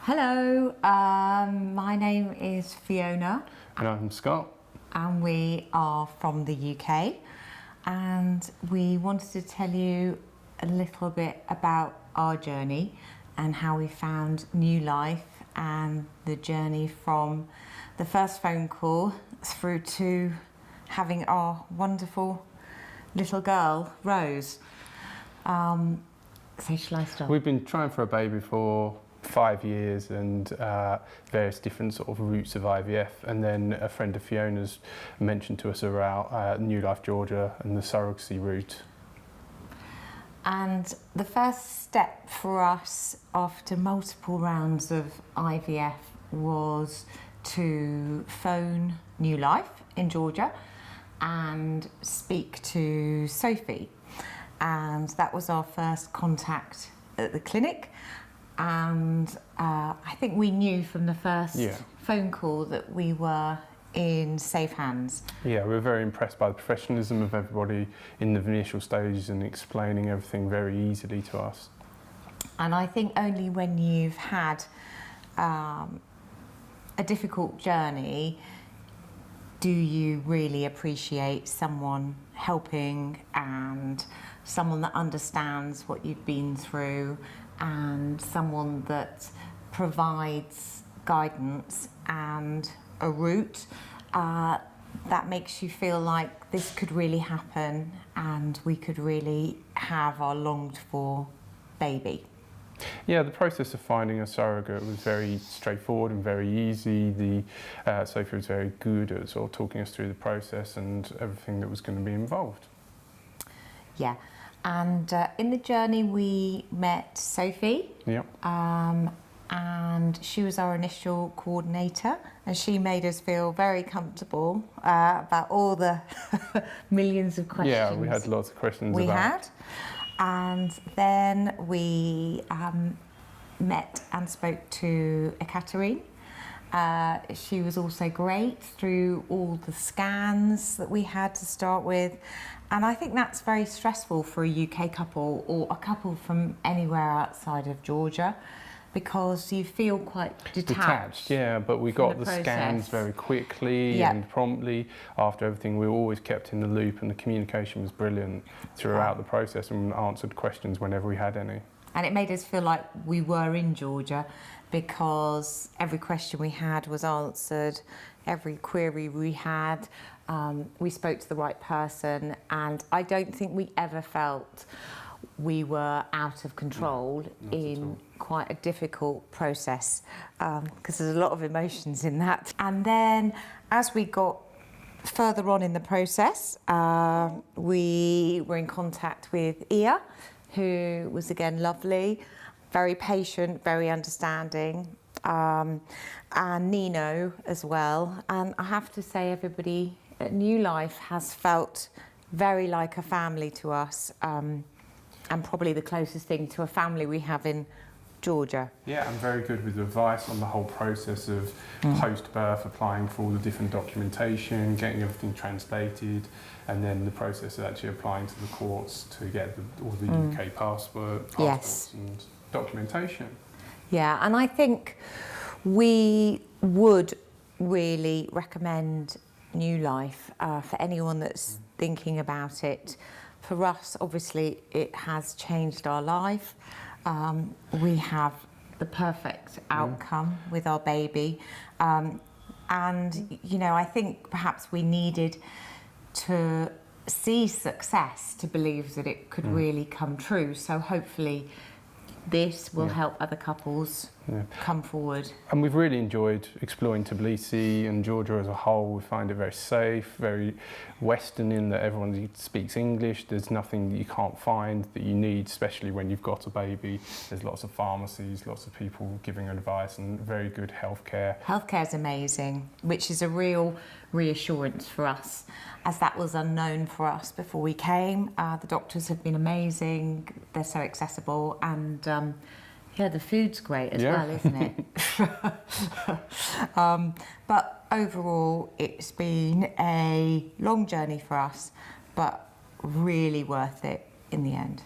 Hello, my name is Fiona. And I'm Scott. And we are from the UK. And we wanted to tell you a little bit about our journey and how we found new life and the journey from the first phone call through to having our wonderful little girl, Rose. So shall I start? We've been trying for a baby for 5 years and various different sort of routes of IVF, and then a friend of Fiona's mentioned to us about New Life Georgia and the surrogacy route. And the first step for us after multiple rounds of IVF was to phone New Life in Georgia and speak to Sophie. And that was our first contact at the clinic. And I think we knew from the first phone call that we were in safe hands. Yeah, we were very impressed by the professionalism of everybody in the initial stages and explaining everything very easily to us. And I think only when you've had a difficult journey do you really appreciate someone helping and someone that understands what you've been through and someone that provides guidance and a route that makes you feel like this could really happen and we could really have our longed for baby. Yeah, the process of finding a surrogate was very straightforward and very easy. Sophie was very good at sort of talking us through the process and everything that was going to be involved. Yeah, and in the journey we met Sophie. Yep. And she was our initial coordinator, and she made us feel very comfortable about all the millions of questions. Yeah, we had lots of questions And then we met and spoke to Ekaterine. She was also great through all the scans that we had to start with. And I think that's very stressful for a UK couple or a couple from anywhere outside of Georgia, because you feel quite detached. Yeah, but we got the scans very quickly and promptly. After everything, we were always kept in the loop, and the communication was brilliant throughout the process and answered questions whenever we had any. And it made us feel like we were in Georgia, because every question we had was answered, every query we had, we spoke to the right person, and I don't think we ever felt we were out of control in quite a difficult process, because there's a lot of emotions in that. And then as we got further on in the process, we were in contact with Ia, who was again lovely, very patient, very understanding, and Nino as well. And I have to say, everybody at New Life has felt very like a family to us, and probably the closest thing to a family we have in Georgia. Yeah, and very good with advice on the whole process of post-birth, applying for all the different documentation, getting everything translated, and then the process of actually applying to the courts to get all the UK passports and documentation. Yeah, and I think we would really recommend New Life for anyone that's thinking about it. For us, obviously, it has changed our life. We have the perfect outcome with our baby. And, you know, I think perhaps we needed to see success to believe that it could really come true. So hopefully this will help other couples come forward. And we've really enjoyed exploring Tbilisi and Georgia as a whole. We find it very safe, very Western in that everyone speaks English. There's nothing that you can't find that you need, especially when you've got a baby. There's lots of pharmacies, lots of people giving advice, and very good healthcare. Healthcare is amazing, which is a real reassurance for us, as that was unknown for us before we came. The doctors have been amazing, they're so accessible, and the food's great as well, isn't it? But overall, it's been a long journey for us, but really worth it in the end.